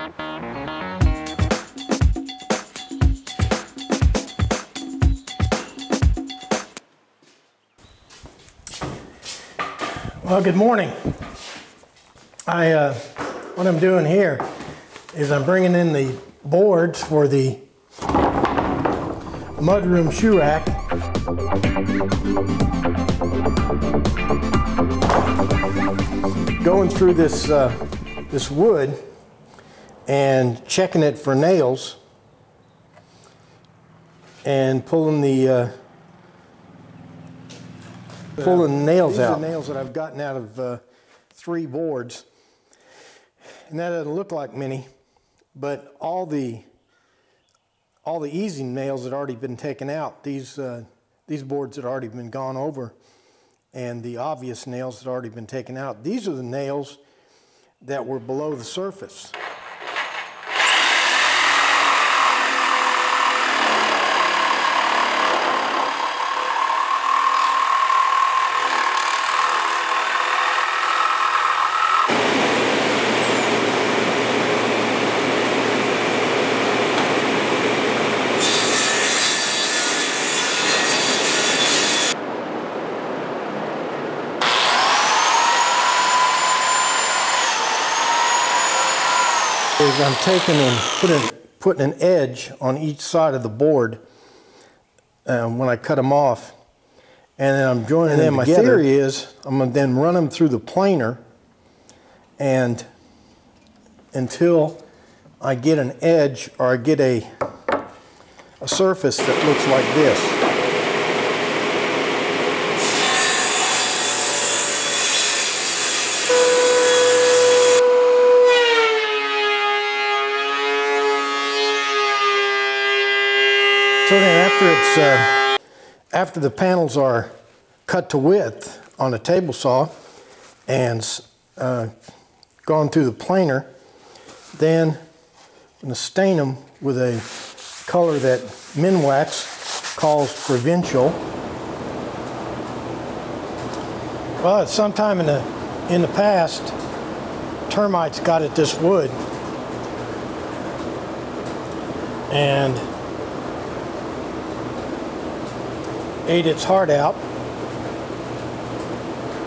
Well, good morning. What I'm doing here is I'm bringing in the boards for the mudroom shoe rack. Going through this this wood and checking it for nails and pulling the nails out. These are nails that I've gotten out of 3 boards, and that doesn't look like many, but all the easy nails had already been taken out. These boards had already been gone over, and the obvious nails had already been taken out. These are the nails that were below the surface. I'm taking and putting an edge on each side of the board when I cut them off, and then I'm joining them together. My theory is I'm going to then run them through the planer, and until I get an edge or I get a surface that looks like this. So then after the panels are cut to width on a table saw and gone through the planer, then I'm going to stain them with a color that Minwax calls provincial. Well, at some time in the past, termites got at this wood and ate its heart out.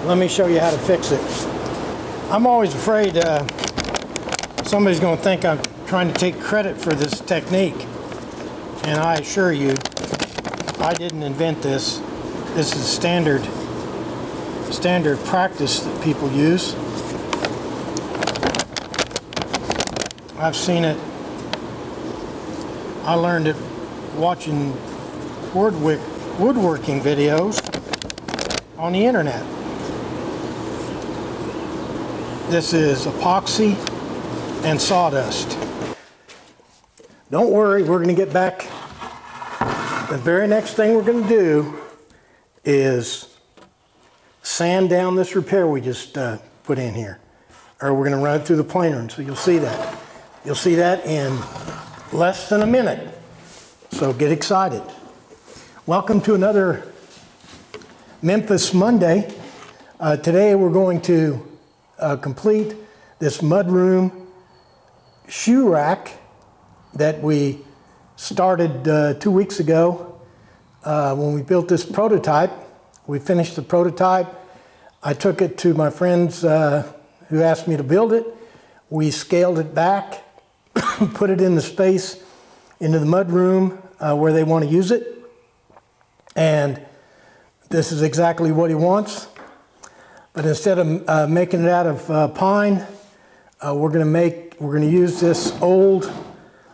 Let me show you how to fix it. I'm always afraid somebody's going to think I'm trying to take credit for this technique, and I assure you I didn't invent this. This is standard practice that people use. I've seen it. I learned it watching woodworking videos on the internet. This is epoxy and sawdust. Don't worry, we're going to get back. The very next thing we're going to do is sand down this repair we just put in here, or we're going to run it through the planer, and so you'll see that. You'll see that in less than a minute. So get excited. Welcome to another Memphis Monday. Today we're going to complete this mudroom shoe rack that we started 2 weeks ago when we built this prototype. We finished the prototype. I took it to my friends who asked me to build it. We scaled it back, put it in the space into the mudroom where they want to use it. And this is exactly what he wants. But instead of making it out of pine, we're going to use this old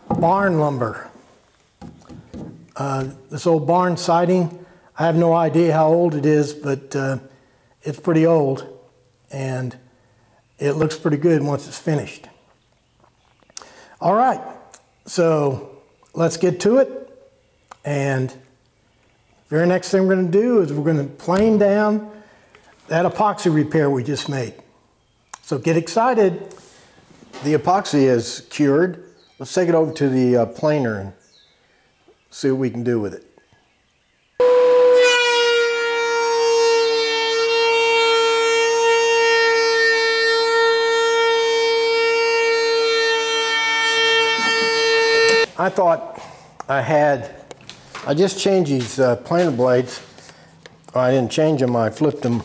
barn lumber. This old barn siding. I have no idea how old it is, but it's pretty old, and it looks pretty good once it's finished. All right, so let's get to it. And very next thing we're going to do is we're going to plane down that epoxy repair we just made. So get excited. The epoxy is cured. Let's take it over to the planer and see what we can do with it. I thought I just changed these planer blades. I didn't change them, I flipped them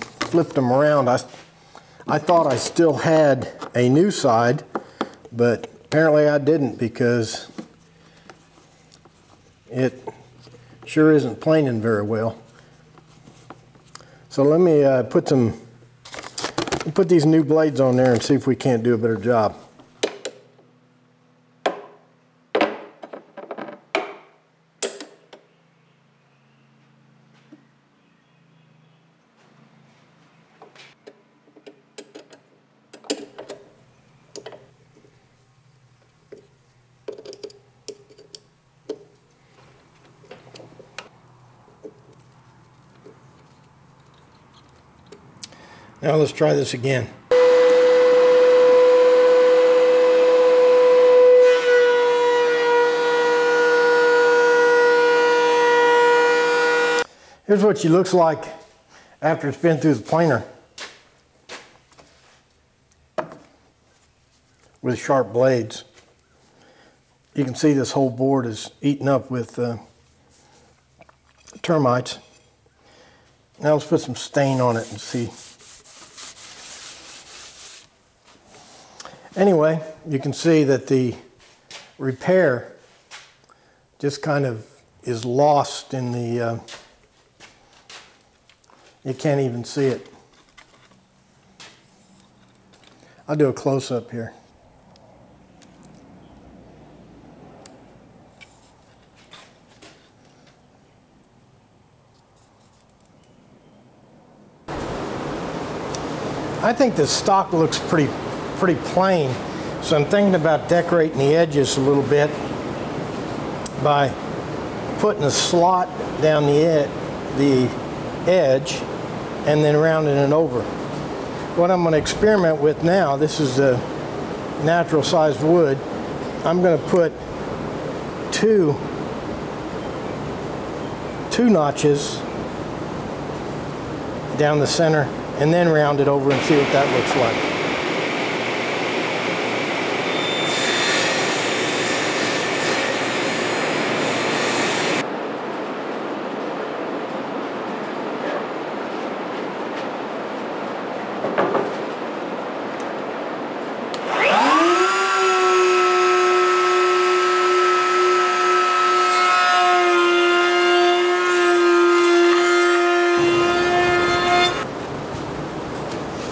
around. I thought I still had a new side, but apparently I didn't, because it sure isn't planing very well. So let me put these new blades on there and see if we can't do a better job. Now let's try this again. Here's what she looks like after it's been through the planer with sharp blades. You can see this whole board is eaten up with termites. Now let's put some stain on it and see. Anyway, you can see that the repair just kind of is lost in the, you can't even see it. I'll do a close-up here. I think the stock looks pretty plain, so I'm thinking about decorating the edges a little bit by putting a slot down the edge and then rounding it over. What I'm going to experiment with now, this is a natural sized wood, I'm going to put two notches down the center and then round it over and see what that looks like.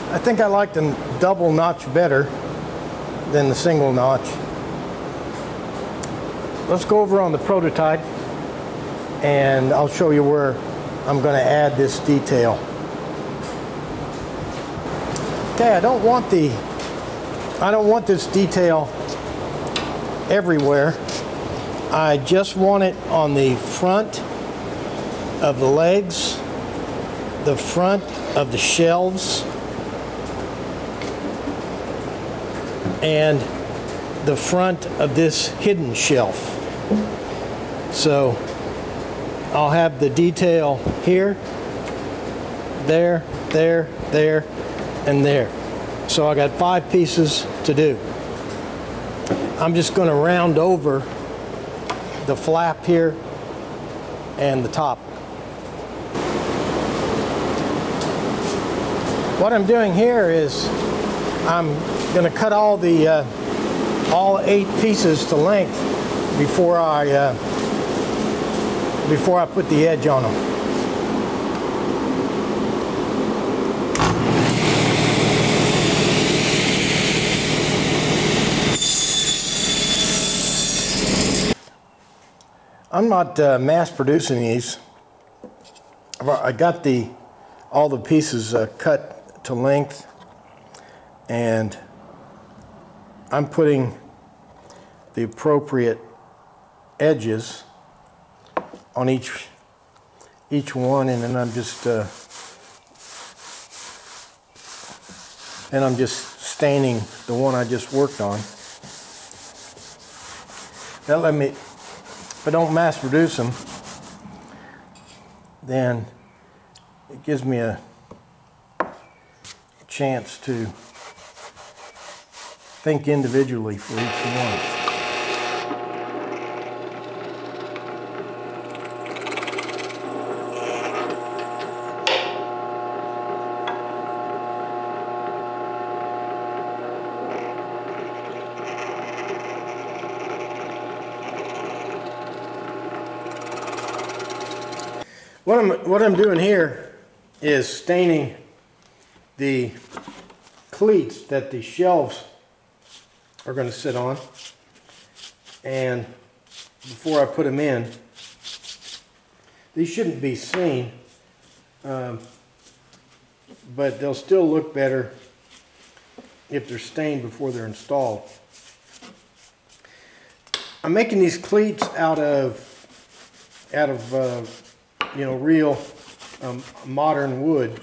I think I like the double notch better than the single notch. Let's go over on the prototype and I'll show you where I'm going to add this detail. Okay, I don't want this detail everywhere. I just want it on the front of the legs, the front of the shelves, and the front of this hidden shelf. So I'll have the detail here, there, there, there, and there. So I got 5 pieces to do. I'm just going to round over the flap here and the top. What I'm doing here is I'm going to cut all 8 pieces to length before I put the edge on them. I'm not mass producing these. I got all the pieces cut to length, and I'm putting the appropriate edges on each one, and then I'm just staining the one I just worked on. If I don't mass produce them, then it gives me a chance to think individually for each one. What I'm doing here is staining the cleats that the shelves are going to sit on, and before I put them in, these shouldn't be seen, but they'll still look better if they're stained before they're installed. I'm making these cleats out of you know, real modern wood,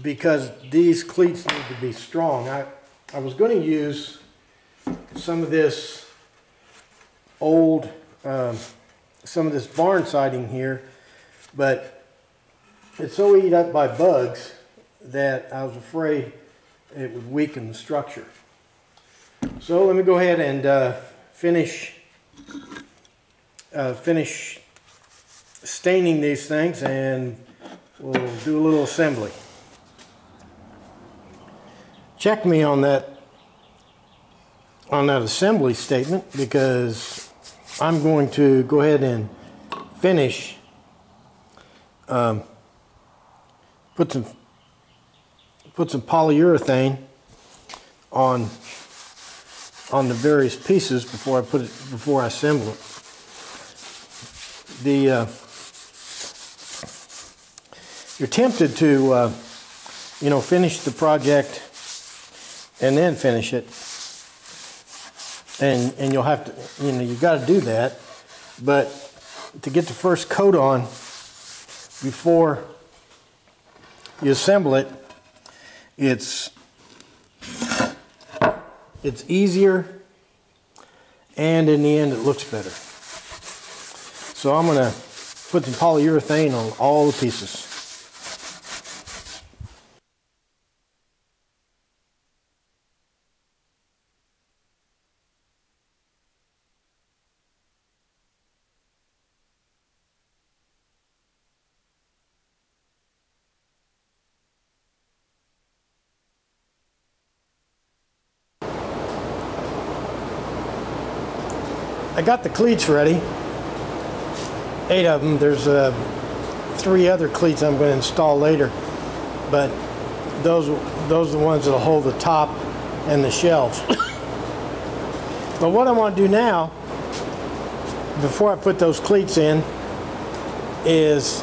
because these cleats need to be strong. I was going to use some of this old, some of this barn siding here, but it's so eaten up by bugs that I was afraid it would weaken the structure. So let me go ahead and finish staining these things, and we'll do a little assembly. Check me on that assembly statement, because I'm going to go ahead and finish, put some polyurethane on the various pieces before I assemble it. You're tempted to you know, finish the project and then finish it, and you'll have to, you know, you've got to do that, but to get the first coat on before you assemble it, it's easier, and in the end it looks better. So I'm going to put some polyurethane on all the pieces. I got the cleats ready, 8 of them. There's 3 other cleats I'm going to install later, but those are the ones that'll hold the top and the shelves. But what I want to do now, before I put those cleats in, is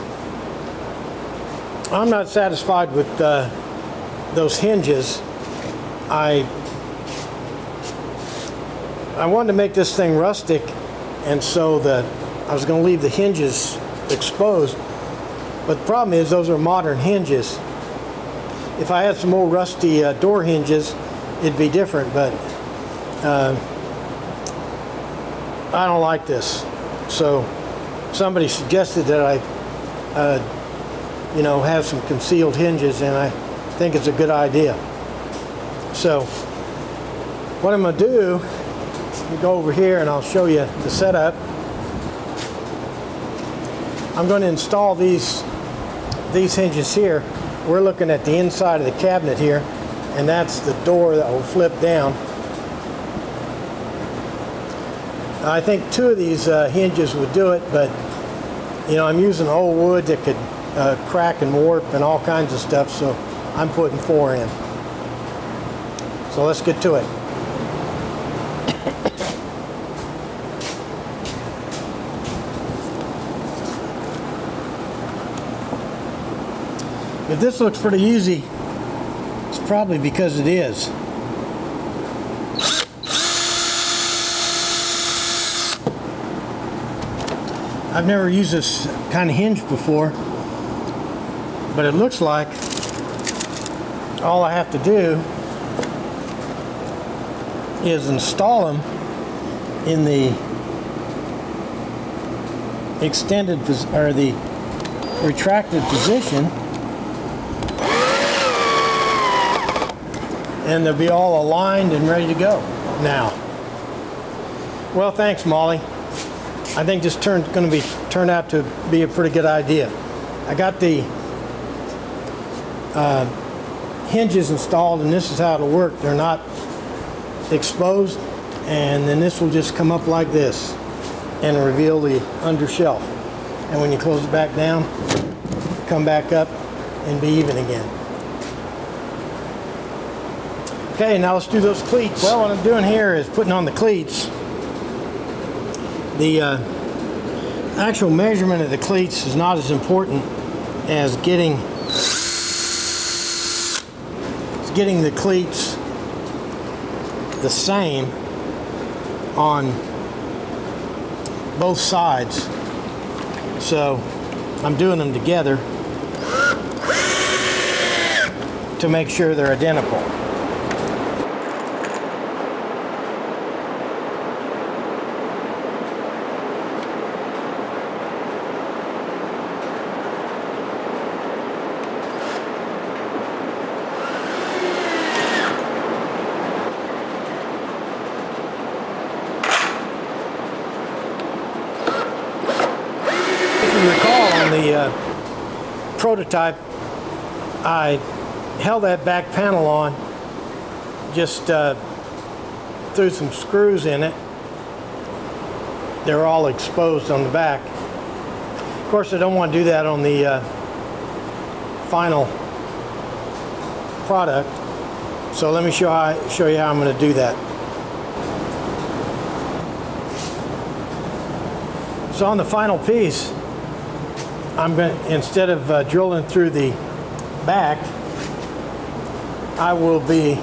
I'm not satisfied with those hinges. I wanted to make this thing rustic, and so that I was going to leave the hinges exposed. But the problem is, those are modern hinges. If I had some old rusty door hinges, it'd be different, but I don't like this. So somebody suggested that I you know, have some concealed hinges, and I think it's a good idea. So what I'm going to do, we go over here and I'll show you the setup. I'm going to install these hinges here. We're looking at the inside of the cabinet here, and that's the door that will flip down. I think 2 of these hinges would do it, but you know, I'm using old wood that could crack and warp and all kinds of stuff, so I'm putting 4 in. So let's get to it. If this looks pretty easy, it's probably because it is. I've never used this kind of hinge before, but it looks like all I have to do is install them in the extended or the retracted position, and they'll be all aligned and ready to go now. Well, thanks, Molly. I think this turned out to be a pretty good idea. I got the hinges installed, and this is how it'll work. They're not exposed, and then this will just come up like this. and reveal the under shelf. And when you close it back down, come back up and be even again. Okay, now let's do those cleats. Well, what I'm doing here is putting on the cleats. The actual measurement of the cleats is not as important as getting the cleats the same on both sides. So I'm doing them together to make sure they're identical. Recall on the prototype, I held that back panel on, just threw some screws in it. They're all exposed on the back. Of course, I don't want to do that on the final product, so let me show you how I'm going to do that. So on the final piece, I'm going to, instead of drilling through the back, I will be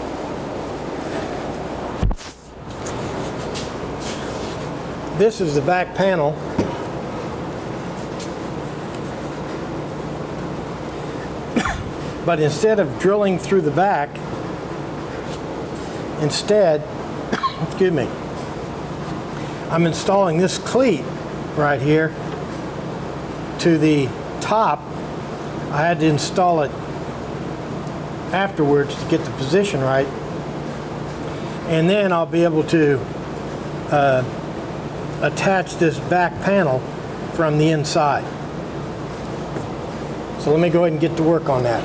this is the back panel. But instead of drilling through the back, instead, excuse me, I'm installing this cleat right here to the top. I had to install it afterwards to get the position right, and then I'll be able to attach this back panel from the inside. So let me go ahead and get to work on that.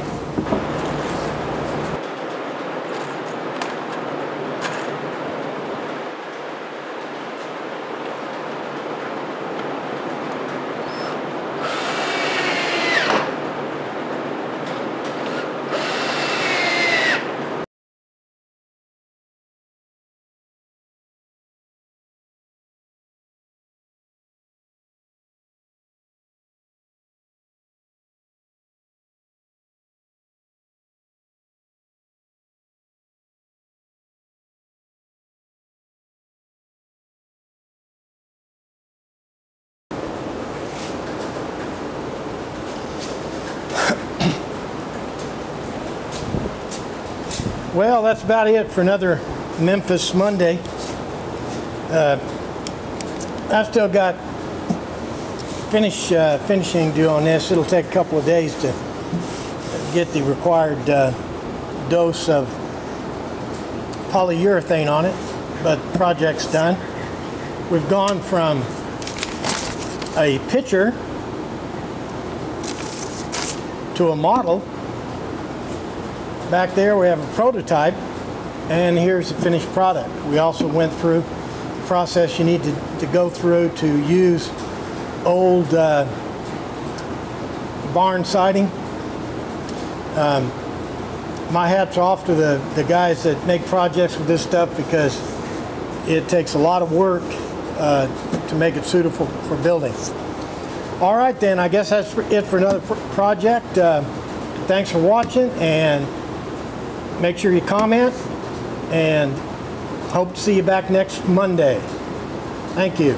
Well, that's about it for another Memphis Monday. I've still got finishing due on this. It'll take a couple of days to get the required dose of polyurethane on it, but the project's done. We've gone from a picture to a model. Back there we have a prototype, and here's the finished product. We also went through the process you need to go through to use old barn siding. My hat's off to the guys that make projects with this stuff, because it takes a lot of work to make it suitable for building. All right then, I guess that's it for another project. Thanks for watching, and make sure you comment, and hope to see you back next Monday. Thank you.